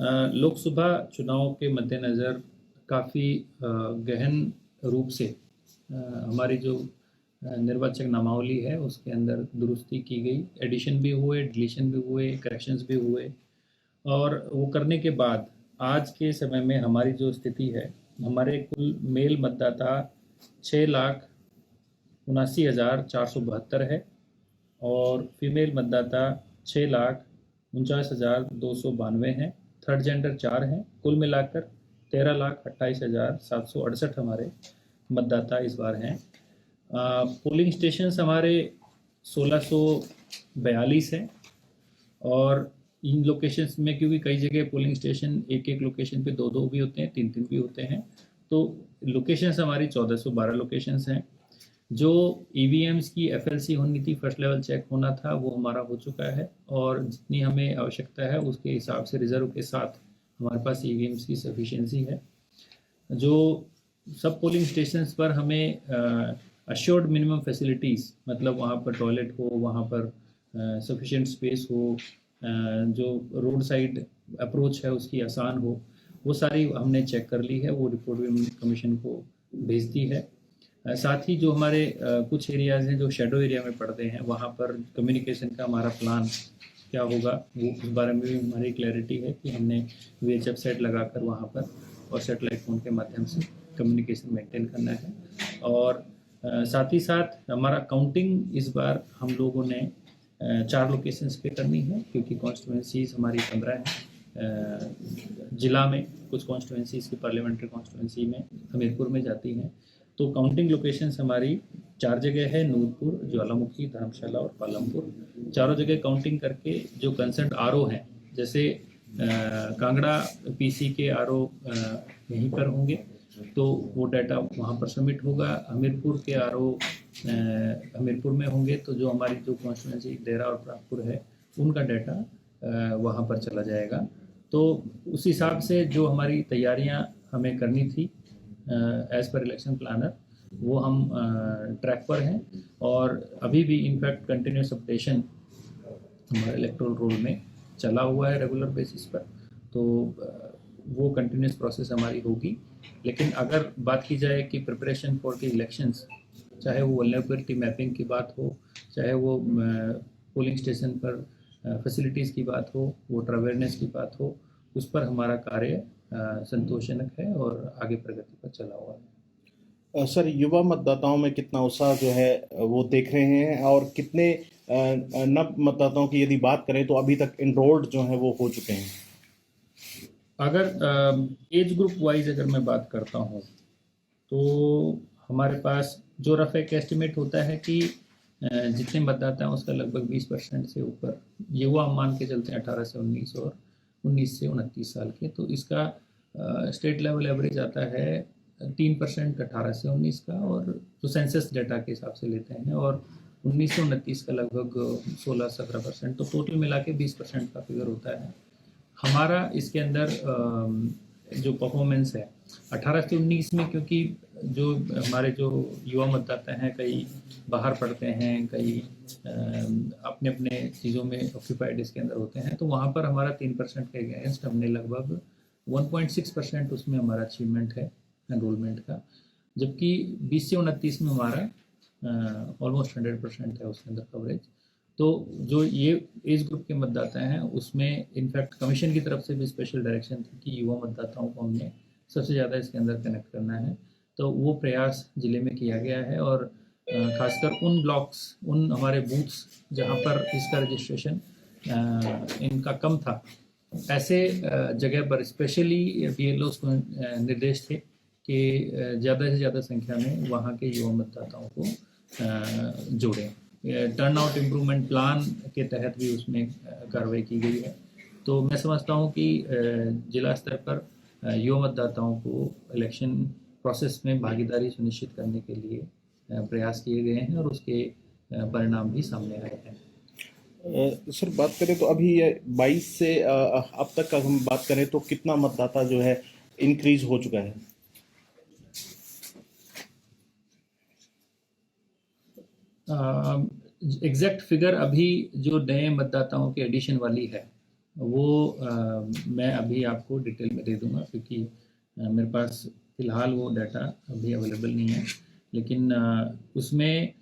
लोकसभा चुनाव के मद्देनज़र काफ़ी गहन रूप से हमारी जो निर्वाचक नामावली है उसके अंदर दुरुस्ती की गई, एडिशन भी हुए, डिलीशन भी हुए, करेक्शंस भी हुए। और वो करने के बाद आज के समय में हमारी जो स्थिति है, हमारे कुल मेल मतदाता 6,79,472 है और फीमेल मतदाता 6,49,292 हैं। थर्ड जेंडर 4 हैं। कुल मिलाकर 13,28,768 हमारे मतदाता इस बार हैं। पोलिंग स्टेशंस हमारे 1642 हैं और इन लोकेशंस में क्योंकि कई जगह पोलिंग स्टेशन एक एक लोकेशन पे दो दो भी होते हैं, तीन तीन भी होते हैं, तो लोकेशंस हमारी 1412 लोकेशंस हैं। जो ईवीएम्स की एफएलसी होनी थी, फर्स्ट लेवल चेक होना था, वो हमारा हो चुका है और जितनी हमें आवश्यकता है उसके हिसाब से रिजर्व के साथ हमारे पास ईवीएम्स की सफिशिएंसी है। जो सब पोलिंग स्टेशंस पर हमें अश्योर्ड मिनिमम फैसिलिटीज़, मतलब वहाँ पर टॉयलेट हो, वहाँ पर सफिशिएंट स्पेस हो, जो रोड साइड अप्रोच है उसकी आसान हो, वो सारी हमने चेक कर ली है। वो रिपोर्ट भी कमीशन को भेज दी है। साथ ही जो हमारे कुछ एरियाज़ हैं जो शेडो एरिया में पड़ते हैं, वहाँ पर कम्युनिकेशन का हमारा प्लान क्या होगा, वो उस बारे में भी हमारी क्लैरिटी है कि हमने वीएचएफ सेट लगाकर वहाँ पर और सेटेलाइट फ़ोन के माध्यम से कम्युनिकेशन मेंटेन करना है। और साथ ही साथ हमारा काउंटिंग इस बार हम लोगों ने 4 लोकेशंस पे करनी है, क्योंकि कॉन्स्टिट्यूंसीज हमारी 15 हैं। जिला में कुछ कॉन्स्टिट्यूंसीज की पार्लियामेंट्री कॉन्स्टिट्यूंसी में हमीरपुर में जाती हैं, तो काउंटिंग लोकेशंस हमारी 4 जगह है, नूरपुर, ज्वालामुखी, धर्मशाला और पालमपुर। चारों जगह काउंटिंग करके जो कंसर्न आरओ हैं, जैसे कांगड़ा पीसी के आरओ यहीं पर होंगे, तो वो डाटा वहाँ पर सबमिट होगा। हमीरपुर के आरओ हमीरपुर में होंगे, तो जो हमारी जो कॉन्स्टिट्यूंसी देरा और प्रागपुर है उनका डाटा वहाँ पर चला जाएगा। तो उस हिसाब से जो हमारी तैयारियाँ हमें करनी थी एज़ पर इलेक्शन प्लानर, वो हम ट्रैक पर हैं और अभी भी इनफैक्ट कंटिन्यूस अपडेशन हमारे इलेक्टोरल रोल में चला हुआ है रेगुलर बेसिस पर। तो वो कंटिन्यूस प्रोसेस हमारी होगी। लेकिन अगर बात की जाए कि प्रिपरेशन फॉर द इलेक्शंस, चाहे वो वल्नरेबिलिटी मैपिंग की बात हो, चाहे वो पोलिंग स्टेशन पर फैसिलिटीज़ की बात हो, वोटर अवेयरनेस की बात हो, उस पर हमारा कार्य संतोषजनक है और आगे प्रगति पर चला हुआ है। सर, युवा मतदाताओं में कितना उत्साह जो है वो देख रहे हैं, और कितने नव मतदाताओं की यदि बात करें तो अभी तक इनरोल्ड जो है वो हो चुके हैं? अगर एज ग्रुप वाइज अगर मैं बात करता हूँ तो हमारे पास जो रफ एक एस्टिमेट होता है कि जितने मतदाता हैं उसका लगभग 20% से ऊपर युवा मान के चलते हैं, 18 से 19 और 19 से 29 साल के। तो इसका स्टेट लेवल एवरेज आता है 3% 18 से 19 का, और जो सेंसस डेटा के हिसाब से लेते हैं, और 19 से 29 का लगभग 16-17%। तो टोटल मिला के 20% का फिगर होता है हमारा। इसके अंदर जो परफॉर्मेंस है 18 से 19 में, क्योंकि जो हमारे जो युवा मतदाता हैं कई बाहर पढ़ते हैं, कई अपने अपने चीज़ों में ऑक्यूपाइड इसके अंदर होते हैं, तो वहाँ पर हमारा 3% के अगेंस्ट हमने लगभग 1.6% उसमें हमारा अचीवमेंट है एनरोलमेंट का। जबकि 20 से 29 में हमारा ऑलमोस्ट 100% है उसके अंदर कवरेज। तो जो ये एज ग्रुप के मतदाता हैं उसमें इनफैक्ट कमीशन की तरफ से भी स्पेशल डायरेक्शन थी कि युवा मतदाताओं को हमने सबसे ज़्यादा इसके अंदर कनेक्ट करना है। तो वो प्रयास ज़िले में किया गया है, और खासकर उन ब्लॉक्स, उन हमारे बूथ्स जहाँ पर इसका रजिस्ट्रेशन इनका कम था, ऐसे जगह पर स्पेशली BLOs को निर्देश थे कि ज़्यादा से ज़्यादा संख्या में वहाँ के युवा मतदाताओं को जोड़ें। टर्न आउट इम्प्रूवमेंट प्लान के तहत भी उसमें कार्रवाई की गई है। तो मैं समझता हूँ कि जिला स्तर पर युवा मतदाताओं को इलेक्शन प्रोसेस में भागीदारी सुनिश्चित करने के लिए प्रयास किए गए हैं और उसके परिणाम भी सामने आए हैं। सर, बात करें तो अभी 22 से अब तक का हम बात करें तो कितना मतदाता जो है इंक्रीज हो चुका है? एग्जैक्ट फिगर अभी जो नए मतदाताओं के एडिशन वाली है वो मैं अभी आपको डिटेल में दे दूंगा, क्योंकि मेरे पास फ़िलहाल वो डाटा अभी अवेलेबल नहीं है। लेकिन उसमें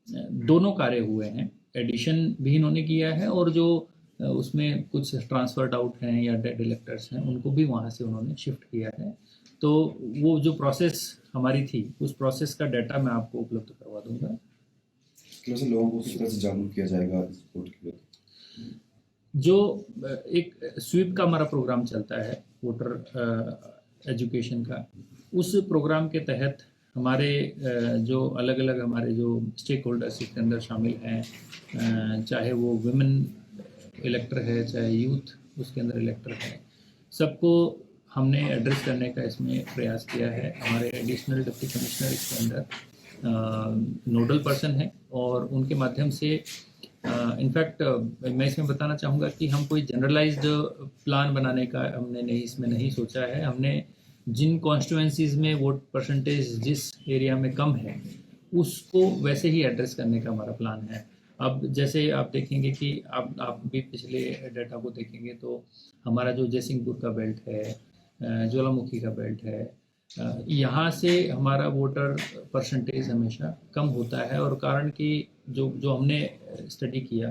दोनों कार्य हुए हैं, एडिशन भी इन्होंने किया है, और जो उसमें कुछ ट्रांसफर्ड आउट हैं या डेड इलेक्टर्स हैं उनको भी वहाँ से उन्होंने शिफ्ट किया है। तो वो जो प्रोसेस हमारी थी, उस प्रोसेस का डाटा मैं आपको उपलब्ध करवा दूंगा। वैसे लोगों को किस तरह से जागरूक किया जाएगा इस वोट के लिए? जो एक स्वीप का हमारा प्रोग्राम चलता है वोटर एजुकेशन का, उस प्रोग्राम के तहत हमारे जो अलग अलग हमारे जो स्टेक होल्डर्स इसके अंदर शामिल हैं, चाहे वो वुमेन इलेक्टर है, चाहे यूथ उसके अंदर इलेक्टर है, सबको हमने एड्रेस करने का इसमें प्रयास किया है। हमारे एडिशनल डिप्टी कमिश्नर इसके अंदर नोडल पर्सन है, और उनके माध्यम से इनफैक्ट मैं इसमें बताना चाहूँगा कि हम कोई जनरलाइज्ड प्लान बनाने का हमने इसमें नहीं सोचा है। हमने जिन कॉन्स्टिट्यूएंसीज में वोट परसेंटेज जिस एरिया में कम है, उसको वैसे ही एड्रेस करने का हमारा प्लान है। अब जैसे आप देखेंगे कि आप भी पिछले डाटा को देखेंगे तो हमारा जो जयसिंहपुर का बेल्ट है, ज्वालामुखी का बेल्ट है, यहाँ से हमारा वोटर परसेंटेज हमेशा कम होता है। और कारण कि जो जो हमने स्टडी किया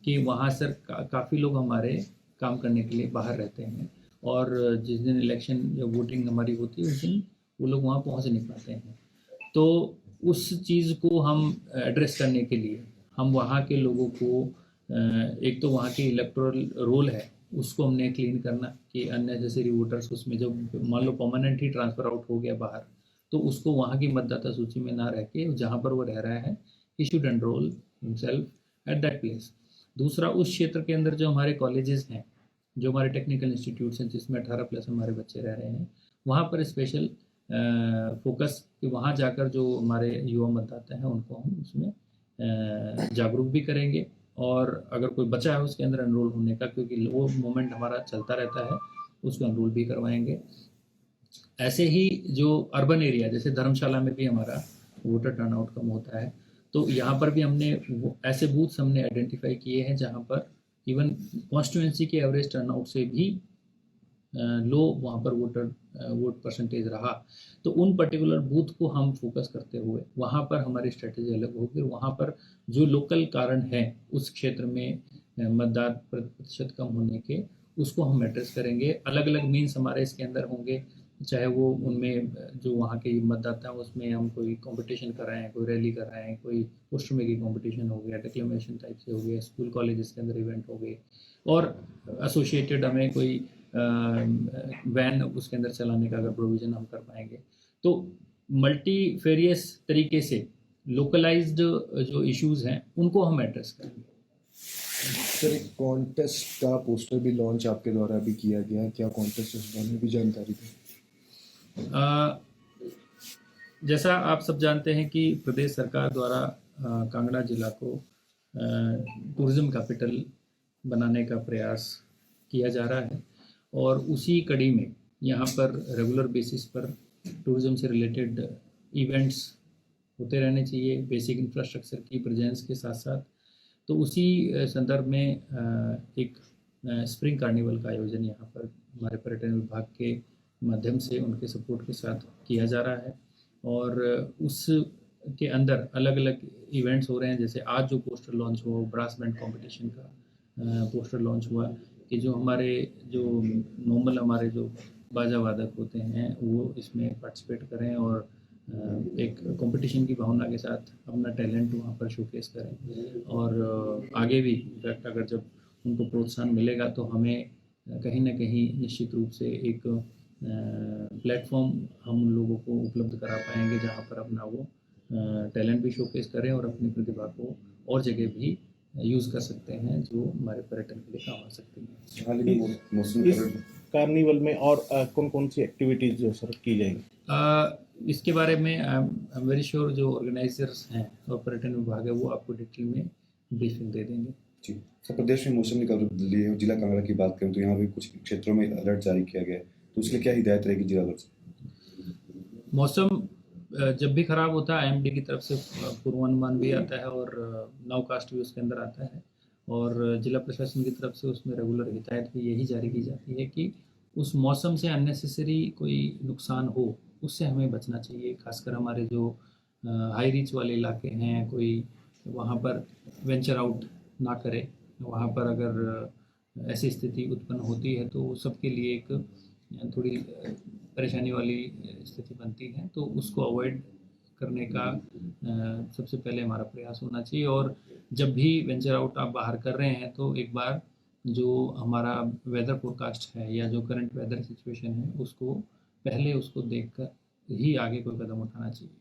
कि वहाँ सर काफ़ी लोग हमारे काम करने के लिए बाहर रहते हैं, और जिस दिन इलेक्शन या वोटिंग हमारी होती है उस दिन वो लोग वहाँ पहुँच नहीं पाते हैं। तो उस चीज़ को हम एड्रेस करने के लिए हम वहाँ के लोगों को एक तो वहाँ की इलेक्टोरल रोल है उसको हमने क्लीन करना, कि अननेसेसरी वोटर्स उसमें जब मान लो परमानेंट ही ट्रांसफ़र आउट हो गया बाहर, तो उसको वहाँ की मतदाता सूची में ना रह के जहाँ पर वो रह रहा है he should enrol himself at that place. दूसरा, उस क्षेत्र के अंदर जो हमारे कॉलेजेस हैं, जो हमारे टेक्निकल इंस्टीट्यूट्स हैं जिसमें 18+ हमारे बच्चे रह रहे हैं, वहाँ पर स्पेशल फोकस कि वहाँ जाकर जो हमारे युवा मतदाता हैं उनको हम उसमें जागरूक भी करेंगे, और अगर कोई बचा है उसके अंदर एनरोल होने का, क्योंकि वो मोमेंट हमारा चलता रहता है, उसको एनरोल भी करवाएंगे। ऐसे ही जो अर्बन एरिया जैसे धर्मशाला में भी हमारा वोटर टर्नआउट कम होता है, तो यहाँ पर भी हमने ऐसे बूथ्स हमने आइडेंटिफाई किए हैं जहाँ पर इवन कॉन्स्टिट्यूएंसी के एवरेज टर्नआउट से भी लो वहाँ पर वोट परसेंटेज रहा। तो उन पर्टिकुलर बूथ को हम फोकस करते हुए वहाँ पर हमारी स्ट्रेटेजी अलग होगी, और वहाँ पर जो लोकल कारण है उस क्षेत्र में मतदान प्रतिशत कम होने के, उसको हम एड्रेस करेंगे। अलग अलग मीन्स हमारे इसके अंदर होंगे, चाहे वो उनमें जो वहाँ के मतदाता हैं उसमें हम कोई कंपटीशन कर रहे हैं, कोई रैली कर रहे हैं, कोई पोस्टर मेकिंग कंपटीशन हो गया, डिक्लेमेशन टाइप से हो गया, स्कूल कॉलेजेस के अंदर इवेंट हो गए, और एसोसिएटेड हमें कोई वैन उसके अंदर चलाने का अगर प्रोविज़न हम कर पाएंगे, तो मल्टीफेरियस तरीके से लोकलाइज्ड जो इश्यूज़ हैं उनको हम एड्रेस करेंगे। सर, एक कॉन्टेस्ट का पोस्टर भी लॉन्च आपके द्वारा भी किया गया है, क्या कॉन्टेस्ट इस बारे में भी जानकारी दें? जैसा आप सब जानते हैं कि प्रदेश सरकार द्वारा कांगड़ा जिला को टूरिज़्म कैपिटल बनाने का प्रयास किया जा रहा है, और उसी कड़ी में यहाँ पर रेगुलर बेसिस पर टूरिज़्म से रिलेटेड इवेंट्स होते रहने चाहिए, बेसिक इंफ्रास्ट्रक्चर की प्रेजेंस के साथ साथ। तो उसी संदर्भ में एक स्प्रिंग कार्निवल का आयोजन यहाँ पर हमारे पर्यटन विभाग के माध्यम से उनके सपोर्ट के साथ किया जा रहा है, और उस के अंदर अलग अलग इवेंट्स हो रहे हैं। जैसे आज जो पोस्टर लॉन्च हुआ, ब्रास बैंड कंपटीशन का पोस्टर लॉन्च हुआ, कि जो हमारे जो नॉर्मल हमारे जो बाजा वादक होते हैं वो इसमें पार्टिसिपेट करें, और एक कंपटीशन की भावना के साथ अपना टैलेंट वहाँ पर शोकेस करें, और आगे भी इनफैक्ट अगर जब उनको प्रोत्साहन मिलेगा तो हमें कहीं ना कहीं निश्चित रूप से एक प्लेटफॉर्म हम उन लोगों को उपलब्ध करा पाएंगे जहाँ पर अपना वो टैलेंट भी शोकेस करें और अपनी प्रतिभा को और जगह भी यूज़ कर सकते हैं, जो हमारे पर्यटन के लिए काम आ सकती हैं। हाल ही में मौसम इस कार्निवल में और कौन कौन सी एक्टिविटीज जो सर की जाएंगी? इसके बारे में आई एम वेरी श्योर जो ऑर्गेनाइजर्स हैं और पर्यटन विभाग है वो आपको डिटेल में ब्रीफिंग दे देंगे। जी सर, प्रदेश में मौसम निकल रही है, जिला कांगड़ा की बात करें तो यहाँ भी कुछ क्षेत्रों में अलर्ट जारी किया गया है, तो उसके लिए क्या हिदायत रहेगी जिला भर से? मौसम जब भी ख़राब होता है IMD की तरफ से पूर्वानुमान भी आता है और नाउकास्ट भी उसके अंदर आता है, और जिला प्रशासन की तरफ से उसमें रेगुलर हिदायत भी यही जारी की जाती है कि उस मौसम से अननेसेसरी कोई नुकसान हो उससे हमें बचना चाहिए। खासकर हमारे जो हाई रीच वाले इलाके हैं, कोई वहाँ पर वेंचर आउट ना करे। वहाँ पर अगर ऐसी स्थिति उत्पन्न होती है तो सबके लिए एक थोड़ी परेशानी वाली स्थिति बनती है, तो उसको अवॉइड करने का सबसे पहले हमारा प्रयास होना चाहिए। और जब भी वेंचर आउट आप बाहर कर रहे हैं तो एक बार जो हमारा वेदर फोरकास्ट है या जो करंट वेदर सिचुएशन है उसको पहले उसको देखकर ही आगे कोई कदम उठाना चाहिए।